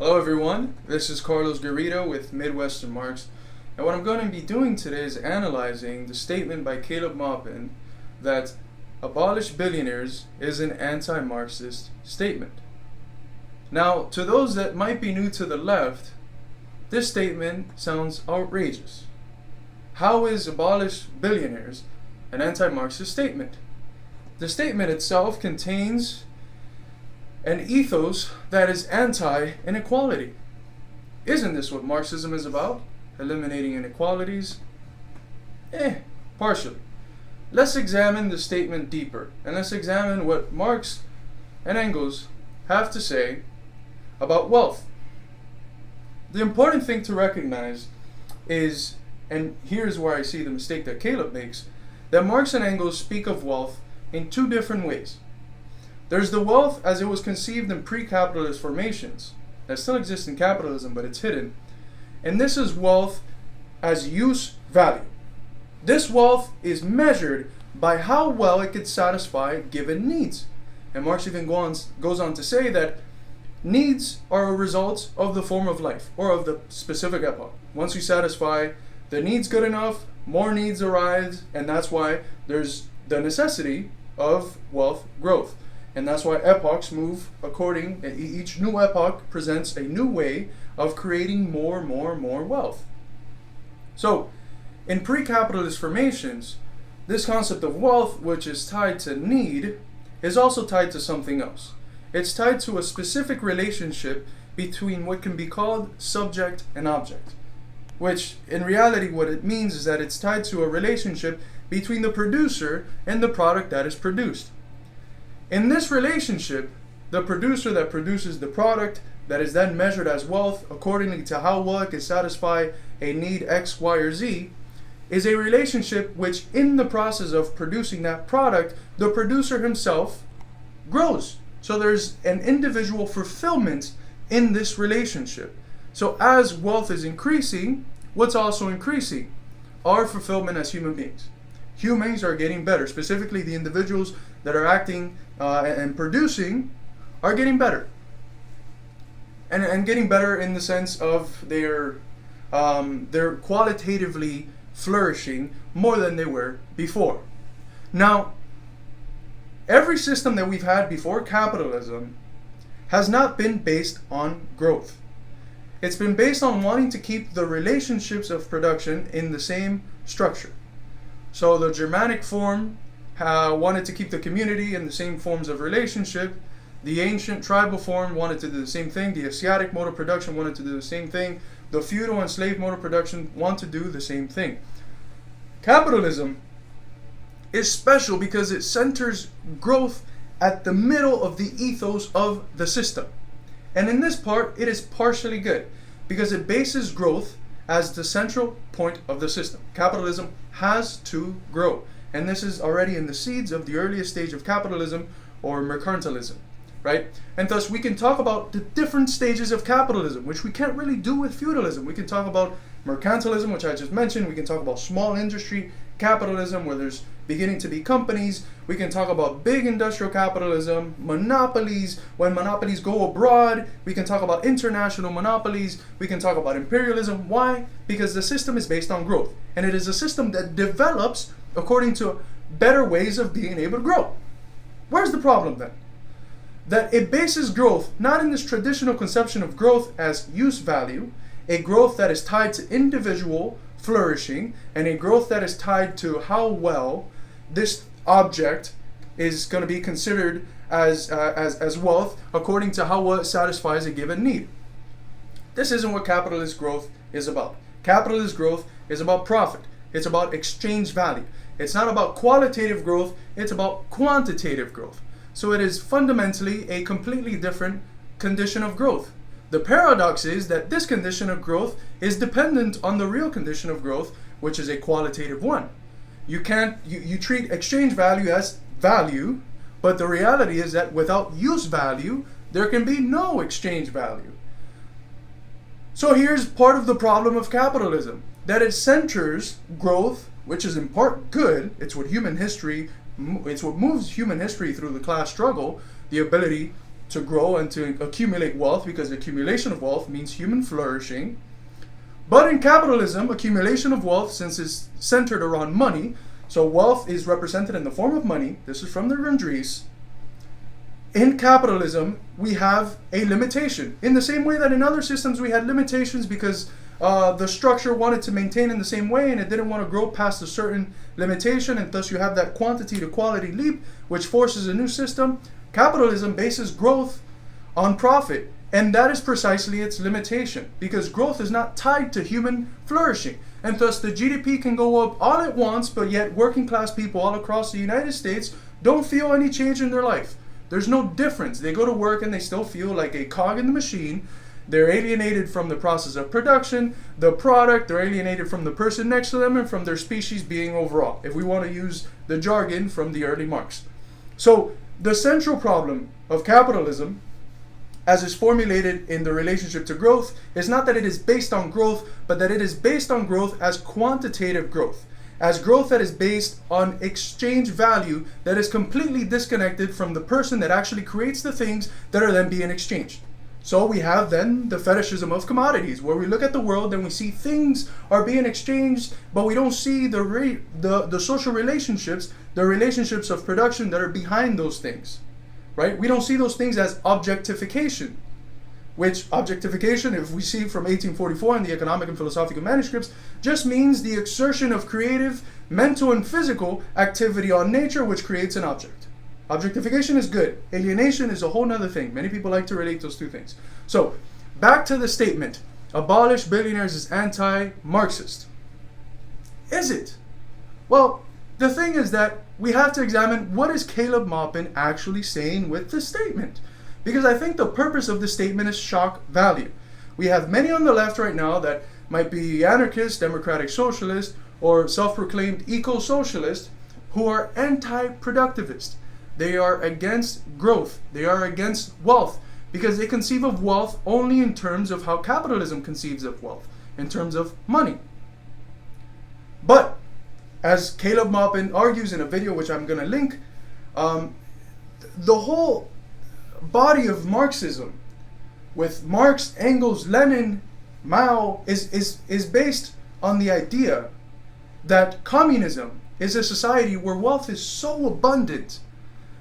Hello everyone, this is Carlos Garrido with Midwestern Marx, and what I'm going to be doing today is analyzing the statement by Caleb Maupin that Abolish Billionaires is an anti-Marxist statement. Now, to those that might be new to the left, this statement sounds outrageous. How is Abolish Billionaires an anti-Marxist statement? The statement itself contains an ethos that is anti-inequality. Isn't this what Marxism is about? Eliminating inequalities? Partially. Let's examine the statement deeper, and let's examine what Marx and Engels have to say about wealth. The important thing to recognize is, and here's where I see the mistake that Caleb makes, that Marx and Engels speak of wealth in two different ways. There's the wealth as it was conceived in pre-capitalist formations that still exists in capitalism, but it's hidden. And this is wealth as use value. This wealth is measured by how well it could satisfy given needs. And Marx even goes on to say that needs are a result of the form of life or of the specific epoch. Once you satisfy the needs good enough, more needs arise, and that's why there's the necessity of wealth growth. And that's why epochs move according, each new epoch presents a new way of creating more wealth. So, in pre-capitalist formations, this concept of wealth, which is tied to need, is also tied to something else. It's tied to a specific relationship between what can be called subject and object, which in reality what it means is that it's tied to a relationship between the producer and the product that is produced. In this relationship, the producer that produces the product that is then measured as wealth according to how well it can satisfy a need X, Y, or Z is a relationship which in the process of producing that product, the producer himself grows. So there's an individual fulfillment in this relationship. So as wealth is increasing, what's also increasing? Our fulfillment as human beings. Humans are getting better, specifically the individuals that are acting and producing are getting better. And getting better in the sense of they're qualitatively flourishing more than they were before. Now, every system that we've had before capitalism has not been based on growth. It's been based on wanting to keep the relationships of production in the same structure. So the Germanic form wanted to keep the community in the same forms of relationship. The ancient tribal form wanted to do the same thing. The Asiatic mode of production wanted to do the same thing. The feudal and slave mode of production want to do the same thing. Capitalism is special because it centers growth at the middle of the ethos of the system. And in this part, it is partially good because it bases growth as the central point of the system. Capitalism has to grow. And this is already in the seeds of the earliest stage of capitalism or mercantilism, right? And thus we can talk about the different stages of capitalism, which we can't really do with feudalism. We can talk about mercantilism, which I just mentioned. We can talk about small industry capitalism, where there's beginning to be companies. We can talk about big industrial capitalism, monopolies, when monopolies go abroad. We can talk about international monopolies. We can talk about imperialism. Why? Because the system is based on growth. And it is a system that develops according to better ways of being able to grow. Where's the problem then? That it bases growth not in this traditional conception of growth as use value, a growth that is tied to individual flourishing, and a growth that is tied to how well this object is going to be considered as wealth according to how well it satisfies a given need. This isn't what capitalist growth is about. Capitalist growth is about profit. It's about exchange value. It's not about qualitative growth, it's about quantitative growth. So it is fundamentally a completely different condition of growth. The paradox is that this condition of growth is dependent on the real condition of growth, which is a qualitative one. You treat exchange value as value, but the reality is that without use value, there can be no exchange value. So here's part of the problem of capitalism, that it centers growth, which is in part good. It's what moves human history through the class struggle, the ability to grow and to accumulate wealth, because accumulation of wealth means human flourishing. But in capitalism, accumulation of wealth, since it's centered around money, so wealth is represented in the form of money. This is from the Rundries. In capitalism, we have a limitation. In the same way that in other systems we had limitations because the structure wanted to maintain in the same way and it didn't want to grow past a certain limitation, and thus you have that quantity to quality leap which forces a new system. Capitalism bases growth on profit, and that is precisely its limitation, because growth is not tied to human flourishing, and thus the GDP can go up all at once, but yet working class people all across the United States don't feel any change in their life. There's no difference. They go to work and they still feel like a cog in the machine. They're alienated from the process of production, the product, they're alienated from the person next to them, and from their species being overall, if we want to use the jargon from the early Marx. So the central problem of capitalism, as is formulated in the relationship to growth, is not that it is based on growth, but that it is based on growth as quantitative growth, as growth that is based on exchange value that is completely disconnected from the person that actually creates the things that are then being exchanged. So we have then the fetishism of commodities, where we look at the world and we see things are being exchanged, but we don't see the social relationships, the relationships of production that are behind those things, right? We don't see those things as objectification, which objectification, if we see from 1844 in the economic and philosophical manuscripts, just means the exertion of creative, mental, and physical activity on nature, which creates an object. Objectification is good. Alienation is a whole nother thing. Many people like to relate those two things. So, back to the statement, Abolish Billionaires is anti-Marxist. Is it? Well, the thing is that we have to examine what is Caleb Maupin actually saying with this statement. Because I think the purpose of the statement is shock value. We have many on the left right now that might be anarchist, democratic socialist, or self-proclaimed eco-socialist who are anti-productivist. They are against growth. They are against wealth because they conceive of wealth only in terms of how capitalism conceives of wealth, in terms of money. But, as Caleb Maupin argues in a video which I'm going to link, the whole body of Marxism, with Marx, Engels, Lenin, Mao, is based on the idea that communism is a society where wealth is so abundant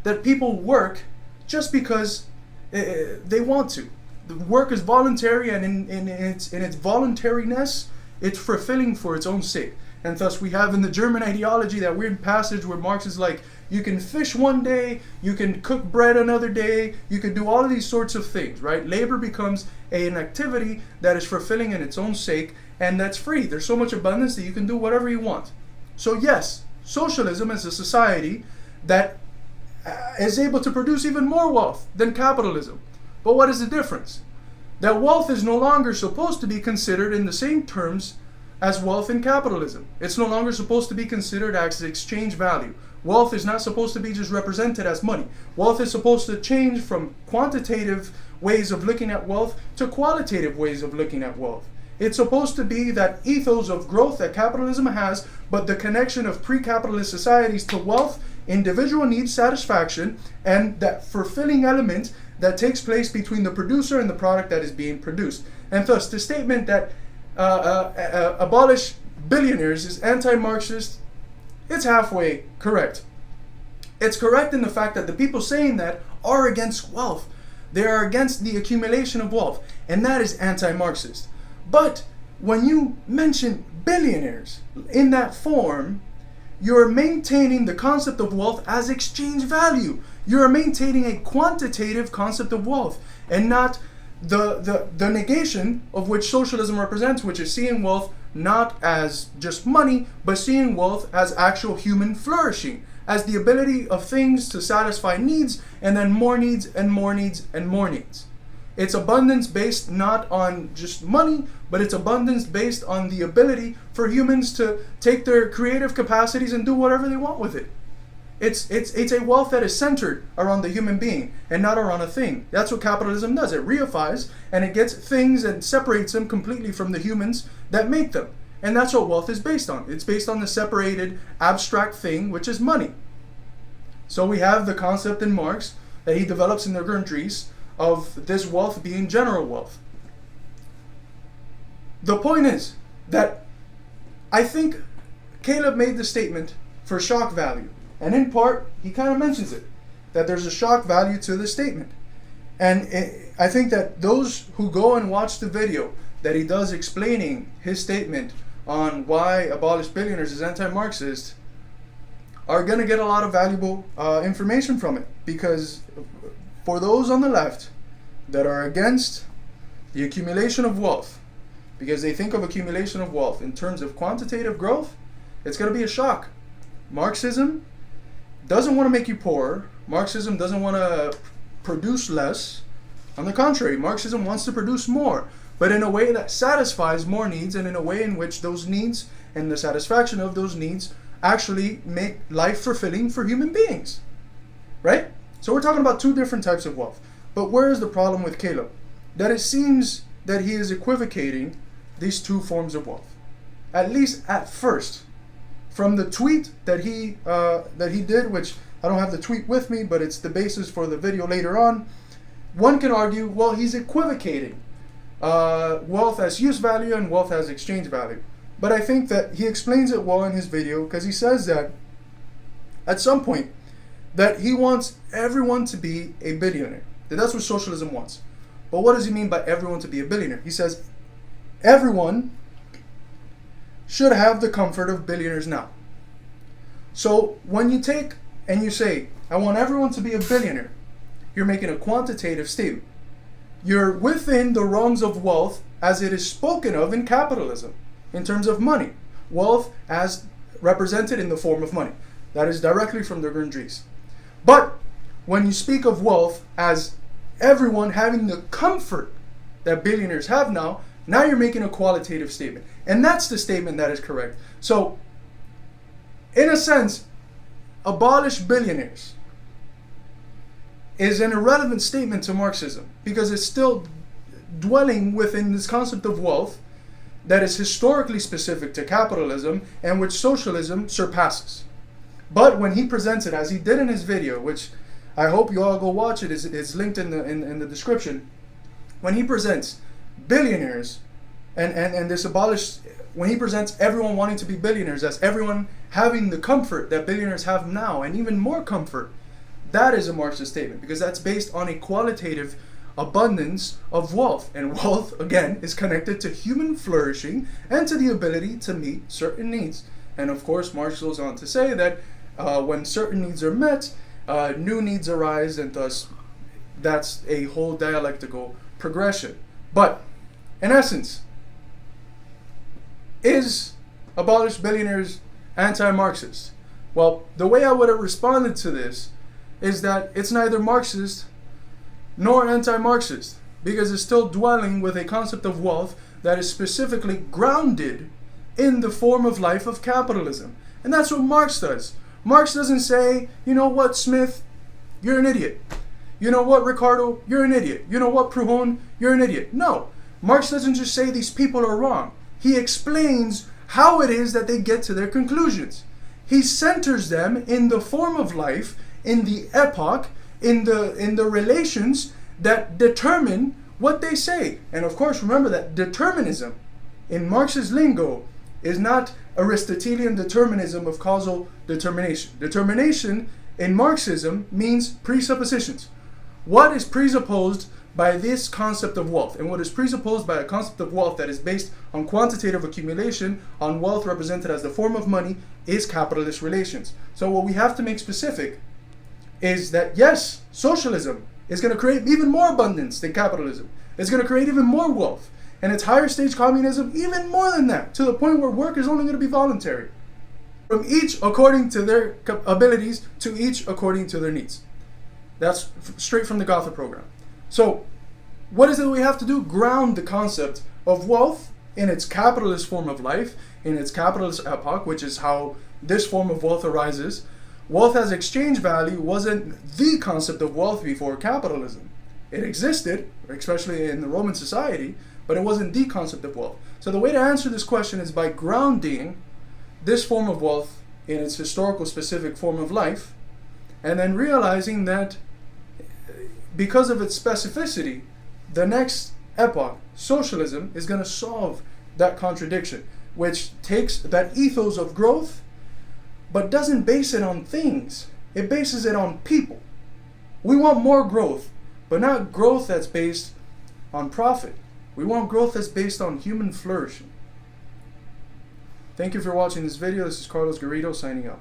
that people work just because they want to. The work is voluntary, and in its voluntariness, it's fulfilling for its own sake. And thus we have in the German ideology that weird passage where Marx is like, you can fish one day, you can cook bread another day, you can do all of these sorts of things, right? Labor becomes an activity that is fulfilling in its own sake, and that's free. There's so much abundance that you can do whatever you want. So yes, socialism is a society that is able to produce even more wealth than capitalism. But what is the difference? That wealth is no longer supposed to be considered in the same terms as wealth in capitalism. It's no longer supposed to be considered as exchange value. Wealth is not supposed to be just represented as money. Wealth is supposed to change from quantitative ways of looking at wealth to qualitative ways of looking at wealth. It's supposed to be that ethos of growth that capitalism has, but the connection of pre-capitalist societies to wealth, individual needs satisfaction, and that fulfilling element that takes place between the producer and the product that is being produced. And thus, the statement that Abolish Billionaires is anti-Marxist, it's halfway correct. It's correct in the fact that the people saying that are against wealth. They are against the accumulation of wealth, and that is anti-Marxist. But when you mention billionaires in that form, you're maintaining the concept of wealth as exchange value. You're maintaining a quantitative concept of wealth, and not the negation of which socialism represents, which is seeing wealth not as just money, but seeing wealth as actual human flourishing, as the ability of things to satisfy needs, and then more needs and more needs and more needs. It's abundance based not on just money, but it's abundance based on the ability for humans to take their creative capacities and do whatever they want with it. It's a wealth that is centered around the human being and not around a thing. That's what capitalism does. It reifies and it gets things and separates them completely from the humans that make them. And that's what wealth is based on. It's based on the separated abstract thing, which is money. So we have the concept in Marx that he develops in the Grundrisse of this wealth being general wealth. The point is that I think Caleb made the statement for shock value. And in part, he kind of mentions it, that there's a shock value to the statement. And I think that those who go and watch the video that he does explaining his statement on why Abolish Billionaires is anti-Marxist are going to get a lot of valuable information from it. Because for those on the left that are against the accumulation of wealth, because they think of accumulation of wealth in terms of quantitative growth, it's going to be a shock. Marxism doesn't want to make you poorer. Marxism doesn't want to produce less. On the contrary, Marxism wants to produce more, but in a way that satisfies more needs, and in a way in which those needs and the satisfaction of those needs actually make life fulfilling for human beings. Right? So we're talking about two different types of wealth. But where is the problem with Caleb? That it seems that he is equivocating these two forms of wealth. At least at first. From the tweet that he did, which I don't have the tweet with me, but it's the basis for the video later on, one can argue, well, he's equivocating wealth as use value and wealth as exchange value. But I think that he explains it well in his video, because he says that at some point that he wants everyone to be a billionaire. That's what socialism wants. But what does he mean by everyone to be a billionaire? He says everyone should have the comfort of billionaires now. So when you take and you say, I want everyone to be a billionaire, you're making a quantitative statement. You're within the rungs of wealth as it is spoken of in capitalism, in terms of money. Wealth as represented in the form of money. That is directly from the Grundrisse. But when you speak of wealth as everyone having the comfort that billionaires have now you're making a qualitative statement. And that's the statement that is correct. So, in a sense, abolish billionaires is an irrelevant statement to Marxism, because it's still dwelling within this concept of wealth that is historically specific to capitalism and which socialism surpasses. But when he presents it, as he did in his video, which I hope you all go watch it, it's linked in the description. When he presents billionaires and this abolish, when he presents everyone wanting to be billionaires as everyone having the comfort that billionaires have now, and even more comfort, that is a Marxist statement, because that's based on a qualitative abundance of wealth. And wealth, again, is connected to human flourishing and to the ability to meet certain needs. And of course, Marx goes on to say that when certain needs are met, new needs arise, and thus that's a whole dialectical progression. But in essence, is Abolish Billionaires anti-Marxist? Well, the way I would have responded to this is that it's neither Marxist nor anti-Marxist, because it's still dwelling with a concept of wealth that is specifically grounded in the form of life of capitalism. And that's what Marx does. Marx doesn't say, you know what, Smith, you're an idiot. You know what, Ricardo, you're an idiot. You know what, Proudhon, you're an idiot. No, Marx doesn't just say these people are wrong. He explains how it is that they get to their conclusions. He centers them in the form of life, in the epoch, in the relations that determine what they say. And of course, remember that determinism in Marx's lingo is not Aristotelian determinism of causal determination. Determination in Marxism means presuppositions. What is presupposed by this concept of wealth, and what is presupposed by a concept of wealth that is based on quantitative accumulation, on wealth represented as the form of money, is capitalist relations. So what we have to make specific is that yes, socialism is going to create even more abundance than capitalism. It's going to create even more wealth. And it's higher stage communism even more than that, to the point where work is only going to be voluntary. From each according to their abilities, to each according to their needs. That's straight from the Gotha program. So, what is it we have to do? Ground the concept of wealth in its capitalist form of life, in its capitalist epoch, which is how this form of wealth arises. Wealth as exchange value wasn't the concept of wealth before capitalism. It existed, especially in the Roman society, but it wasn't the concept of wealth. So the way to answer this question is by grounding this form of wealth in its historical specific form of life, and then realizing that because of its specificity, the next epoch, socialism, is going to solve that contradiction, which takes that ethos of growth but doesn't base it on things. It bases it on people. We want more growth, but not growth that's based on profit. We want growth that's based on human flourishing. Thank you for watching this video. This is Carlos Garrido signing out.